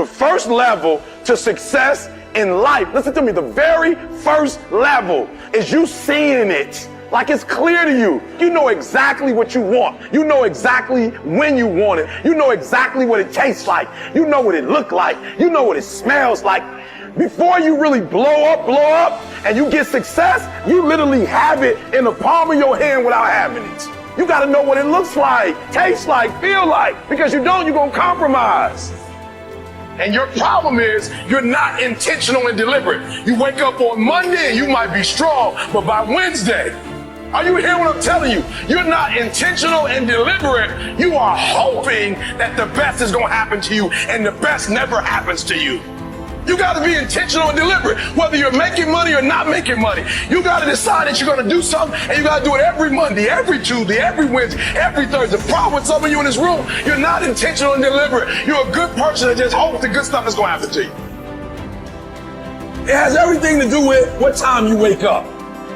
first level to success in life. Listen to me, the very first level is you seeing it. Like it's clear to you. You know exactly what you want. You know exactly when you want it. You know exactly what it tastes like. You know what it looks like. You know what it smells like. Before you really blow up, and you get success, you literally have it in the palm of your hand without having it. You got to know what it looks like, tastes like, feel like, because you don't, you're going to compromise. And your problem is you're not intentional and deliberate. You wake up on Monday and you might be strong, but by Wednesday, are you hearing what I'm telling you? You're not intentional and deliberate. You are hoping that the best is going to happen to you, and the best never happens to you. You got to be intentional and deliberate, whether you're making money or not making money. You got to decide that you're going to do something, and you got to do it every Monday, every Tuesday, every Wednesday, every Thursday. The problem with some of you in this room, you're not intentional and deliberate. You're a good person that just hopes the good stuff is going to happen to you. It has everything to do with what time you wake up.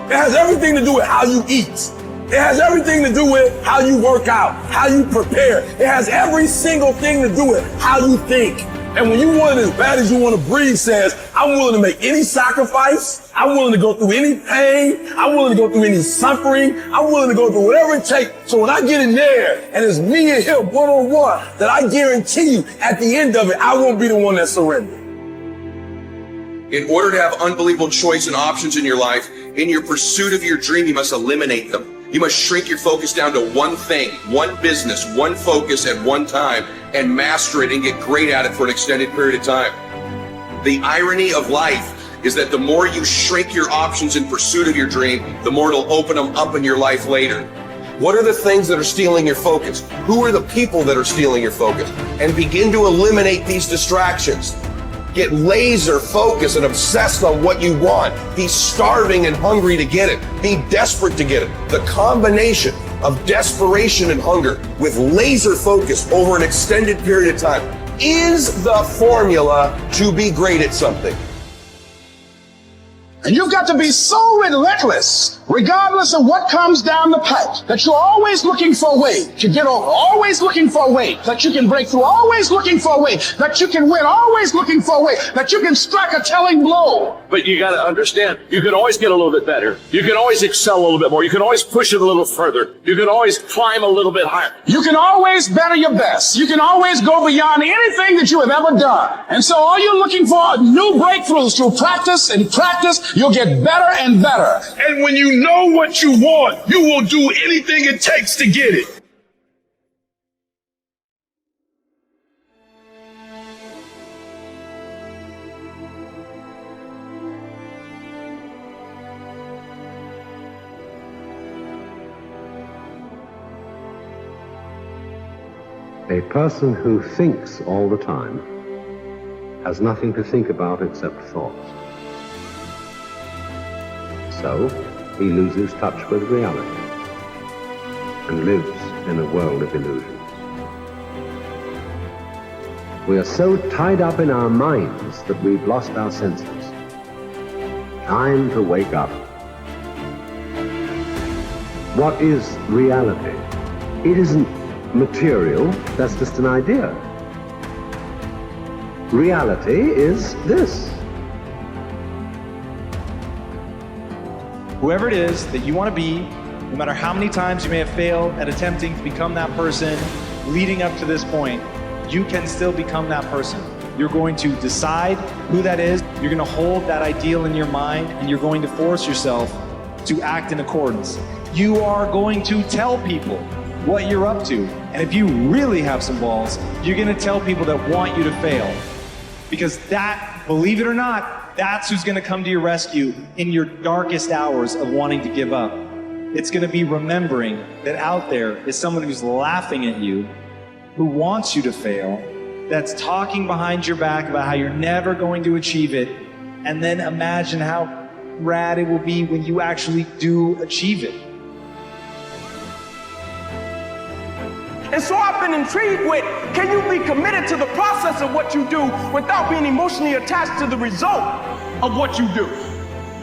It has everything to do with how you eat. It has everything to do with how you work out, how you prepare. It has every single thing to do with how you think. And when you want it as bad as you want to breathe, says, I'm willing to make any sacrifice. I'm willing to go through any pain. I'm willing to go through any suffering. I'm willing to go through whatever it takes. So when I get in there and it's me and him one-on-one, that I guarantee you at the end of it, I won't be the one that surrenders. In order to have unbelievable choice and options in your life, in your pursuit of your dream, you must eliminate them. You must shrink your focus down to one thing, one business, one focus at one time, and master it and get great at it for an extended period of time. The irony of life is that the more you shrink your options in pursuit of your dream, the more it'll open them up in your life later. What are the things that are stealing your focus? Who are the people that are stealing your focus? And begin to eliminate these distractions. Get laser focused and obsessed on what you want. Be starving and hungry to get it. Be desperate to get it. The combination of desperation and hunger with laser focus over an extended period of time is the formula to be great at something. And you've got to be so relentless, regardless of what comes down the pipe, that you're always looking for a way to get over, always looking for a way that you can break through, always looking for a way that you can win, always looking for a way that you can strike a telling blow. But you got to understand, you can always get a little bit better. You can always excel a little bit more. You can always push it a little further. You can always climb a little bit higher. You can always better your best. You can always go beyond anything that you have ever done. And so all you're looking for are new breakthroughs through practice and practice. You'll get better and better. And when you know what you want, you will do anything it takes to get it. A person who thinks all the time has nothing to think about except thoughts. So, he loses touch with reality and lives in a world of illusions. We are so tied up in our minds that we've lost our senses. Time to wake up. What is reality? It isn't material, that's just an idea. Reality is this. Whoever it is that you want to be, no matter how many times you may have failed at attempting to become that person leading up to this point, you can still become that person. You're going to decide who that is. You're going to hold that ideal in your mind, and you're going to force yourself to act in accordance. You are going to tell people what you're up to. And if you really have some balls, you're going to tell people that want you to fail. Because that, believe it or not, that's who's going to come to your rescue in your darkest hours of wanting to give up. It's going to be remembering that out there is someone who's laughing at you, who wants you to fail, that's talking behind your back about how you're never going to achieve it, and then imagine how rad it will be when you actually do achieve it. And so I've been intrigued with, can you be committed to the process of what you do without being emotionally attached to the result of what you do?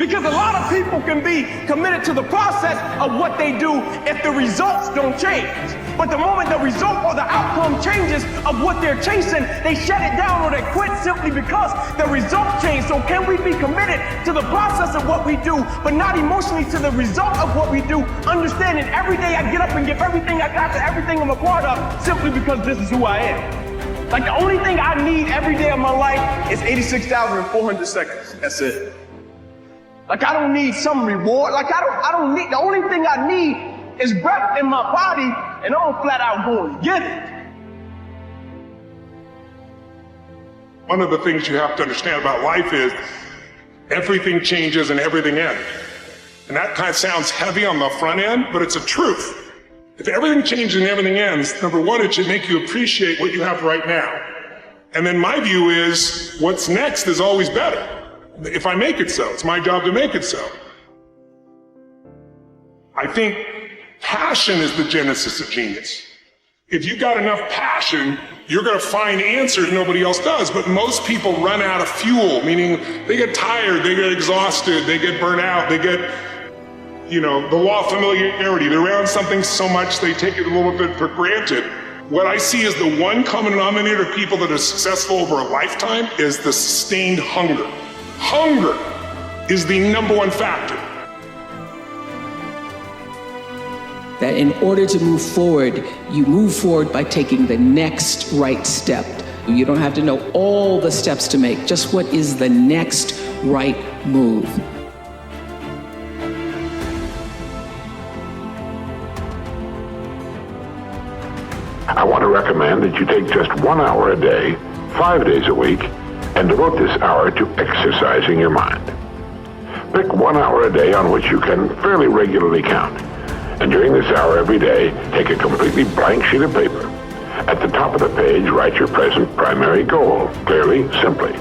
Because a lot of people can be committed to the process of what they do if the results don't change. But the moment the result or the outcome changes of what they're chasing, they shut it down or they quit simply because the result changed. So can we be committed to the process of what we do, but not emotionally to the result of what we do, understanding every day I get up and give everything I got to everything I'm a part of simply because this is who I am. Like the only thing I need every day of my life is 86,400 seconds. That's it. Like I don't need some reward. Like I don't need, the only thing I need is breath in my body, and I'm flat out going to get it. One of the things you have to understand about life is everything changes and everything ends. And that kind of sounds heavy on the front end, but it's a truth. If everything changes and everything ends, number one, it should make you appreciate what you have right now. And then my view is what's next is always better. If I make it so, it's my job to make it so. I think passion is the genesis of genius. If you've got enough passion, you're going to find answers nobody else does. But most people run out of fuel, meaning they get tired, they get exhausted, they get burnt out, they get, the law of familiarity. They're around something so much they take it a little bit for granted. What I see as the one common denominator of people that are successful over a lifetime is the sustained hunger. Hunger is the number one factor. That in order to move forward, you move forward by taking the next right step. You don't have to know all the steps to make, just what is the next right move. I want to recommend that you take just 1 hour a day, 5 days a week, and devote this hour to exercising your mind. Pick 1 hour a day on which you can fairly regularly count. And during this hour every day, take a completely blank sheet of paper. At the top of the page, write your present primary goal, clearly, simply.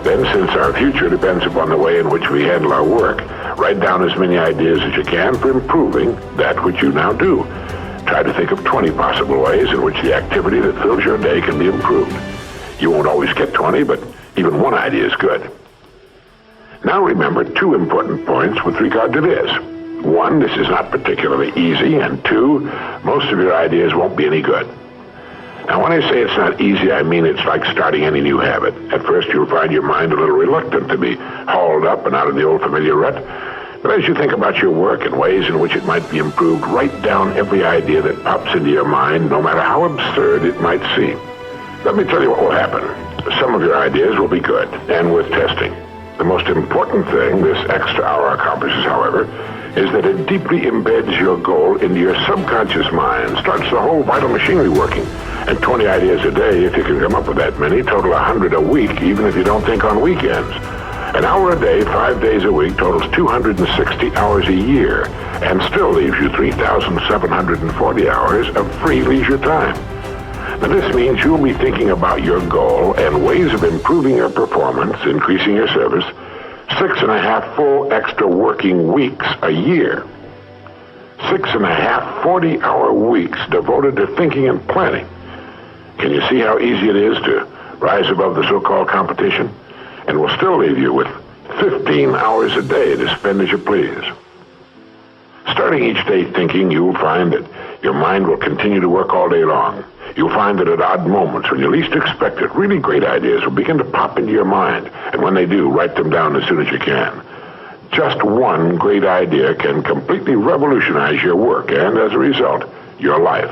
Then, since our future depends upon the way in which we handle our work, write down as many ideas as you can for improving that which you now do. Try to think of 20 possible ways in which the activity that fills your day can be improved. You won't always get 20, but even one idea is good. Now remember 2 important points with regard to this. 1, this is not particularly easy, and 2, most of your ideas won't be any good. Now when I say it's not easy, I mean it's like starting any new habit. At first you'll find your mind a little reluctant to be hauled up and out of the old familiar rut. But as you think about your work and ways in which it might be improved, write down every idea that pops into your mind, no matter how absurd it might seem. Let me tell you what will happen. Some of your ideas will be good and worth testing. The most important thing this extra hour accomplishes, however, is that it deeply embeds your goal into your subconscious mind, starts the whole vital machinery working. And 20 ideas a day, if you can come up with that many, total 100 a week, even if you don't think on weekends. An hour a day, 5 days a week, totals 260 hours a year, and still leaves you 3,740 hours of free leisure time. Now this means you'll be thinking about your goal and ways of improving your performance, increasing your service, 6.5 full extra working weeks a year. 6.5 40-hour weeks devoted to thinking and planning. Can you see how easy it is to rise above the so-called competition? And will still leave you with 15 hours a day to spend as you please. Starting each day thinking, you'll find that your mind will continue to work all day long. You'll find that at odd moments, when you least expect it, really great ideas will begin to pop into your mind. And when they do, write them down as soon as you can. Just one great idea can completely revolutionize your work and, as a result, your life.